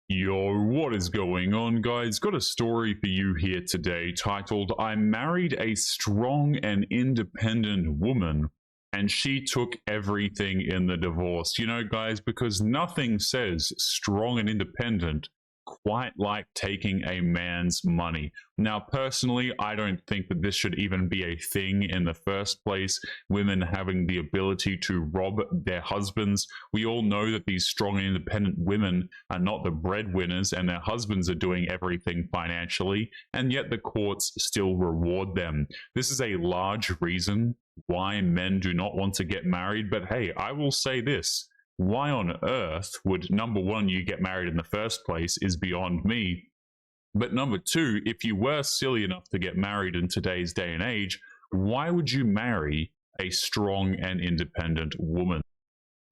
Yo, what is going on, guys? Got a story for you here today titled, I married a strong and independent woman, and she took everything in the divorce. You know, guys, because nothing says strong and independent quite like taking a man's money. Now, personally, I don't think that this should even be a thing in the first place. Women having the ability to rob their husbands. We all know that these strong and independent women are not the breadwinners and their husbands are doing everything financially, and yet the courts still reward them. This is a large reason why men do not want to get married. But hey, I will say this. Why on earth would, number one, you get married in the first place is beyond me. But number two, if you were silly enough to get married in today's day and age, why would you marry a strong and independent woman?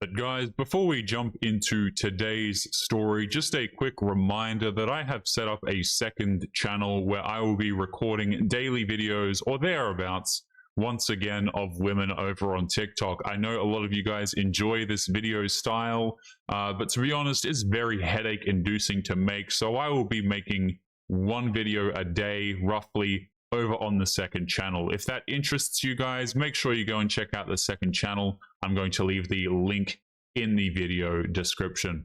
But guys, before we jump into today's story, just a quick reminder that I have set up a second channel where I will be recording daily videos or thereabouts once again of women over on TikTok. I know a lot of you guys enjoy this video style, but to be honest, it's very headache inducing to make. So I will be making one video a day roughly over on the second channel. If that interests you guys, make sure you go and check out the second channel. I'm going to leave the link in the video description.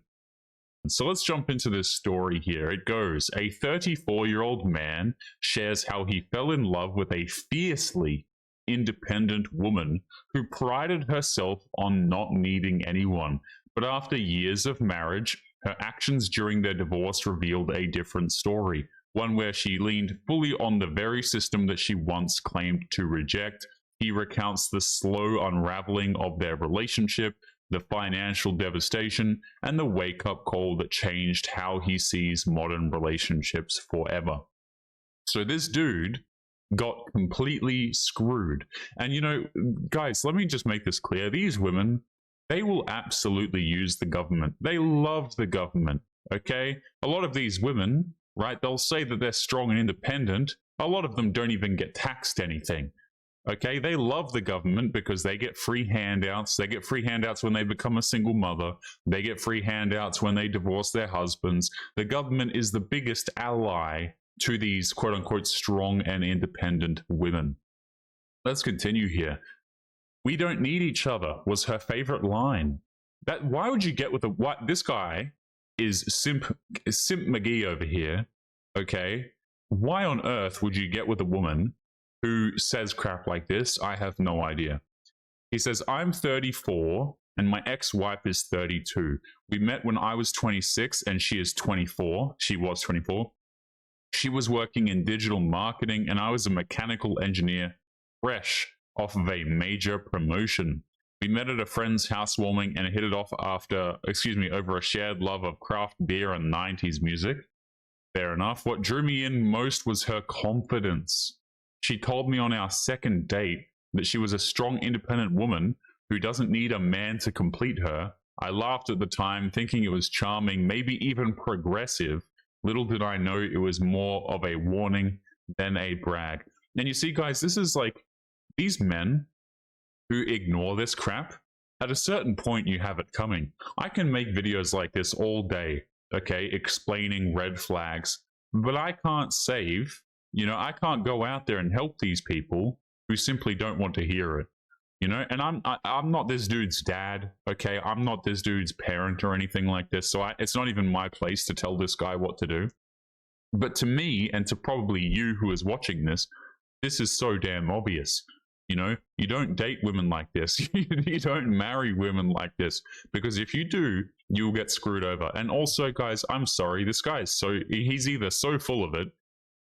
So let's jump into this story here. It goes, a 34-year-old man shares how he fell in love with a fiercely independent woman who prided herself on not needing anyone. But after years of marriage, her actions during their divorce revealed a different story, one where she leaned fully on the very system that she once claimed to reject. He recounts the slow unraveling of their relationship, the financial devastation, and the wake-up call that changed how he sees modern relationships forever. So this dude got completely screwed. And you know, guys, let me just make this clear. These women, they will absolutely use the government. They love the government, okay? A lot of these women, right, they'll say that they're strong and independent. A lot of them don't even get taxed anything, okay? They love the government because they get free handouts. They get free handouts when they become a single mother. They get free handouts when they divorce their husbands. The government is the biggest ally to these quote-unquote strong and independent women. Let's continue here. We don't need each other was her favorite line. That why would you get with a what? This guy is simp McGee over here. Okay, why on earth would you get with a woman who says crap like this? I have no idea. He says, I'm 34 and my ex-wife is 32. We met when I was 26 and she is 24. She was 24. She was working in digital marketing and I was a mechanical engineer, fresh off of a major promotion. We met at a friend's housewarming and hit it off over a shared love of craft beer and 90s music. Fair enough. What drew me in most was her confidence. She told me on our second date that she was a strong, independent woman who doesn't need a man to complete her. I laughed at the time, thinking it was charming, maybe even progressive. Little did I know it was more of a warning than a brag. And you see, guys, this is like these men who ignore this crap. At a certain point, you have it coming. I can make videos like this all day, okay, explaining red flags, but I can't save, you know, I can't go out there and help these people who simply don't want to hear it. You know, and I'm not this dude's dad, okay? I'm not this dude's parent or anything like this, so it's not even my place to tell this guy what to do. But to me, and to probably you who is watching this, this is so damn obvious. You know, you don't date women like this. You don't marry women like this, because if you do, you'll get screwed over. And also, guys, I'm sorry, this guy is he's either so full of it,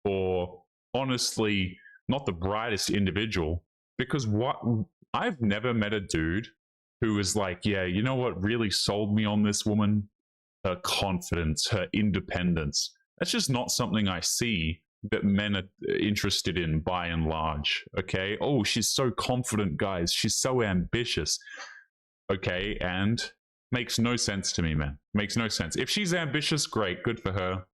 or honestly, not the brightest individual, because I've never met a dude who was like, yeah, you know what really sold me on this woman? Her confidence, her independence. That's just not something I see that men are interested in by and large, okay? Oh, she's so confident, guys. She's so ambitious. Okay, and makes no sense to me, man. Makes no sense. If she's ambitious, great, good for her.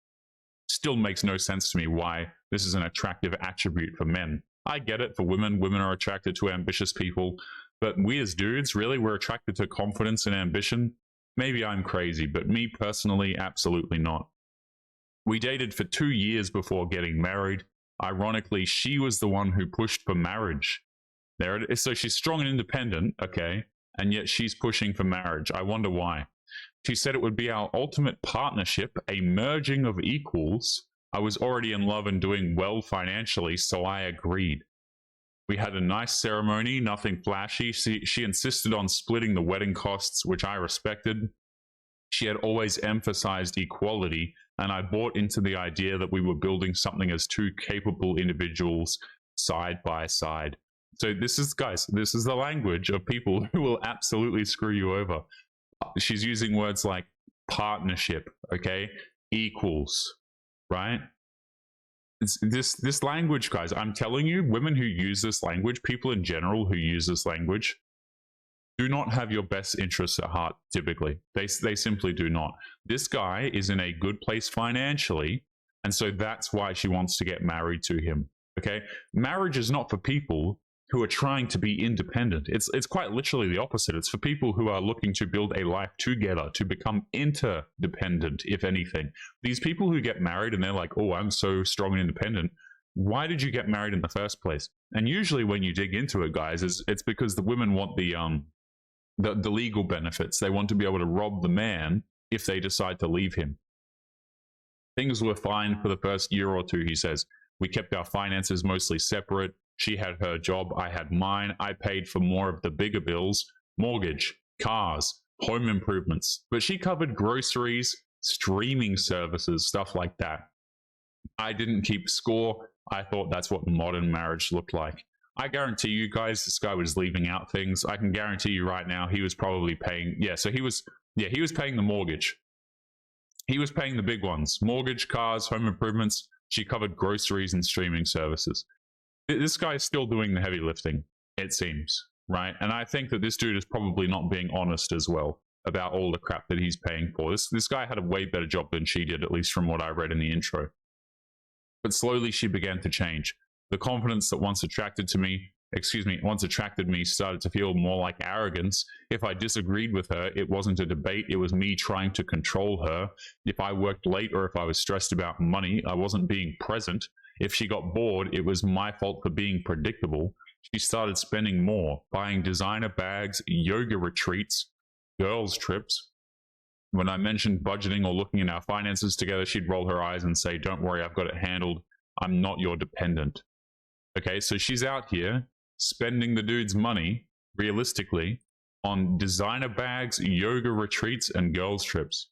Still makes no sense to me why this is an attractive attribute for men. I get it for women. Women are attracted to ambitious people. But we as dudes, really, we're attracted to confidence and ambition? Maybe I'm crazy, but me personally, absolutely not. We dated for 2 years before getting married. Ironically, she was the one who pushed for marriage. There it is. So she's strong and independent, okay, and yet she's pushing for marriage. I wonder why. She said it would be our ultimate partnership, a merging of equals. I was already in love and doing well financially, so I agreed. We had a nice ceremony, nothing flashy. She insisted on splitting the wedding costs, which I respected. She had always emphasized equality, and I bought into the idea that we were building something as two capable individuals side by side. So this is, guys, this is the language of people who will absolutely screw you over. She's using words like partnership, okay, equals, right? It's this language, guys. I'm telling you, women who use this language, people in general who use this language, do not have your best interests at heart. Typically, they simply do not. This guy is in a good place financially, and so that's why she wants to get married to him. Okay, marriage is not for people who are trying to be independent. It's quite literally the opposite. It's for people who are looking to build a life together, to become interdependent, if anything. These people who get married and they're like, oh, I'm so strong and independent. Why did you get married in the first place? And usually when you dig into it, guys, it's because the women want the legal benefits. They want to be able to rob the man if they decide to leave him. Things were fine for the first year or two, he says. We kept our finances mostly separate. She had her job, I had mine. I paid for more of the bigger bills, mortgage, cars, home improvements. But she covered groceries, streaming services, stuff like that. I didn't keep score. I thought that's what modern marriage looked like. I guarantee you guys, this guy was leaving out things. I can guarantee you right now, he was probably paying, he was paying the mortgage. He was paying the big ones, mortgage, cars, home improvements. She covered groceries and streaming services. This guy is still doing the heavy lifting, it seems, right? And I think that this dude is probably not being honest as well about all the crap that he's paying for. This guy had a way better job than she did, at least from what I read in the intro. But slowly she began to change. The confidence that once attracted me started to feel more like arrogance. If I disagreed with her, it wasn't a debate. It was me trying to control her. If I worked late or if I was stressed about money, I wasn't being present. If she got bored, it was my fault for being predictable. She started spending more, buying designer bags, yoga retreats, girls' trips. When I mentioned budgeting or looking at our finances together, she'd roll her eyes and say, don't worry, I've got it handled. I'm not your dependent. Okay, so she's out here spending the dude's money, realistically, on designer bags, yoga retreats, and girls' trips.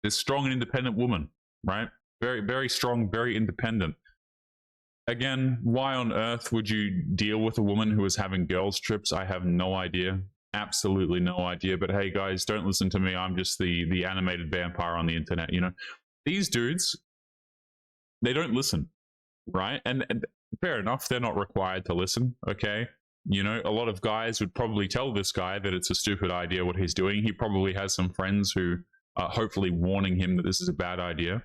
This strong and independent woman, right? Very, very strong, very independent. Again, why on earth would you deal with a woman who is having girls' trips? I have no idea. Absolutely no idea. But hey, guys, don't listen to me. I'm just the animated vampire on the internet, you know? These dudes, they don't listen, right? And fair enough, they're not required to listen, okay? You know, a lot of guys would probably tell this guy that it's a stupid idea what he's doing. He probably has some friends who are hopefully warning him that this is a bad idea.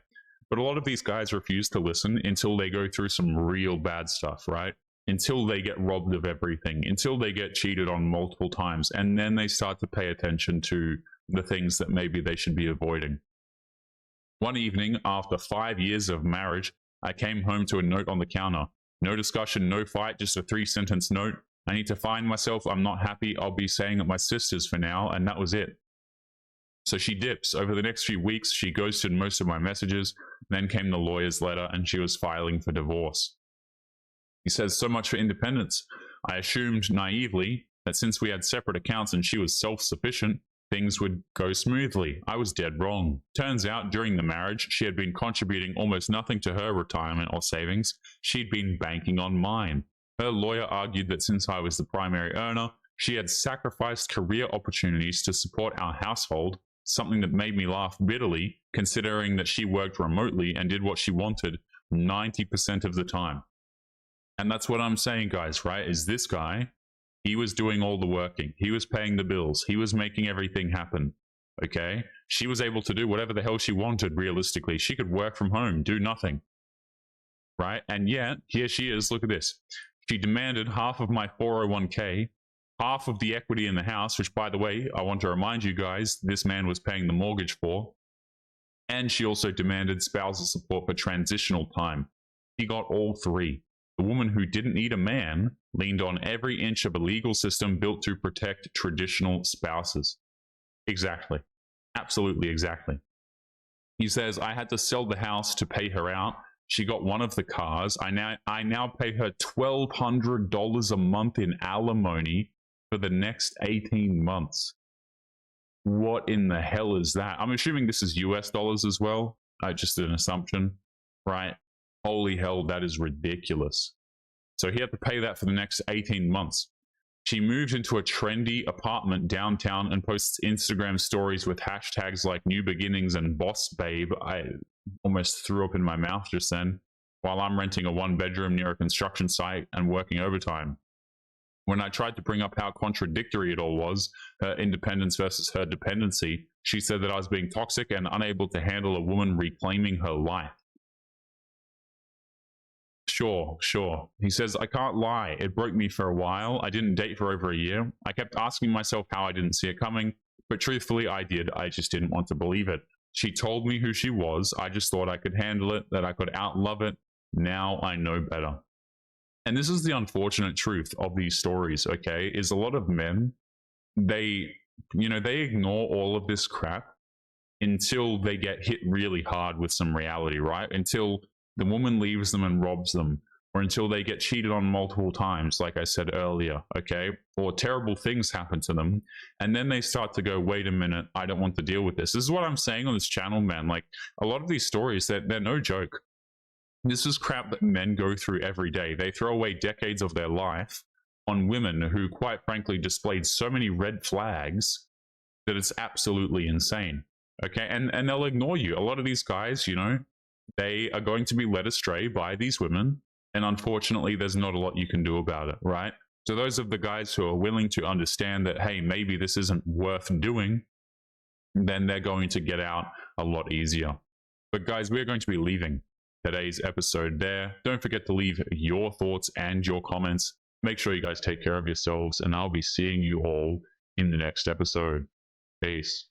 But a lot of these guys refuse to listen until they go through some real bad stuff, right? Until they get robbed of everything, until they get cheated on multiple times, and then they start to pay attention to the things that maybe they should be avoiding. One evening, after 5 years of marriage, I came home to a note on the counter. No discussion, no fight, just a 3-sentence note. I need to find myself. I'm not happy. I'll be staying at my sister's for now, and that was it. So she dips. Over the next few weeks, she ghosted most of my messages. Then came the lawyer's letter, and she was filing for divorce. He says, so much for independence. I assumed naively that since we had separate accounts and she was self-sufficient, things would go smoothly. I was dead wrong. Turns out, during the marriage, she had been contributing almost nothing to her retirement or savings. She'd been banking on mine. Her lawyer argued that since I was the primary earner, she had sacrificed career opportunities to support our household, something that made me laugh bitterly, considering that she worked remotely and did what she wanted 90% of the time. And that's what I'm saying, guys, right? Is this guy, he was doing all the working. He was paying the bills. He was making everything happen, okay? She was able to do whatever the hell she wanted, realistically. She could work from home, do nothing, right? And yet, here she is, look at this. She demanded half of my 401k, half of the equity in the house, which, by the way, I want to remind you guys, this man was paying the mortgage for. And she also demanded spousal support for transitional time. He got all three. The woman who didn't need a man leaned on every inch of a legal system built to protect traditional spouses. Exactly. Absolutely exactly. He says, I had to sell the house to pay her out. She got one of the cars. I now pay her $1,200 a month in alimony for the next 18 months. What in the hell is that? I'm assuming this is US dollars as well. Just an assumption, right? Holy hell, that is ridiculous. So he had to pay that for the next 18 months. She moved into a trendy apartment downtown and posts Instagram stories with hashtags like new beginnings and boss babe. I almost threw up in my mouth just then, while I'm renting a 1-bedroom near a construction site and working overtime. When I tried to bring up how contradictory it all was, her independence versus her dependency, she said that I was being toxic and unable to handle a woman reclaiming her life. Sure. He says, I can't lie. It broke me for a while. I didn't date for over a year. I kept asking myself how I didn't see it coming, but truthfully, I did. I just didn't want to believe it. She told me who she was. I just thought I could handle it, that I could outlove it. Now I know better. And this is the unfortunate truth of these stories, okay, is a lot of men, they ignore all of this crap until they get hit really hard with some reality, right? Until the woman leaves them and robs them, or until they get cheated on multiple times, like I said earlier, okay? Or terrible things happen to them. And then they start to go, wait a minute, I don't want to deal with this. This is what I'm saying on this channel, man. Like, a lot of these stories, they're no joke. This is crap that men go through every day. They throw away decades of their life on women who, quite frankly, displayed so many red flags that it's absolutely insane. Okay, and they'll ignore you. A lot of these guys, they are going to be led astray by these women, and unfortunately, there's not a lot you can do about it, right? So those of the guys who are willing to understand that, hey, maybe this isn't worth doing, then they're going to get out a lot easier. But guys, we're going to be leaving today's episode there. Don't forget to leave your thoughts and your comments. Make sure you guys take care of yourselves, and I'll be seeing you all in the next episode. Peace.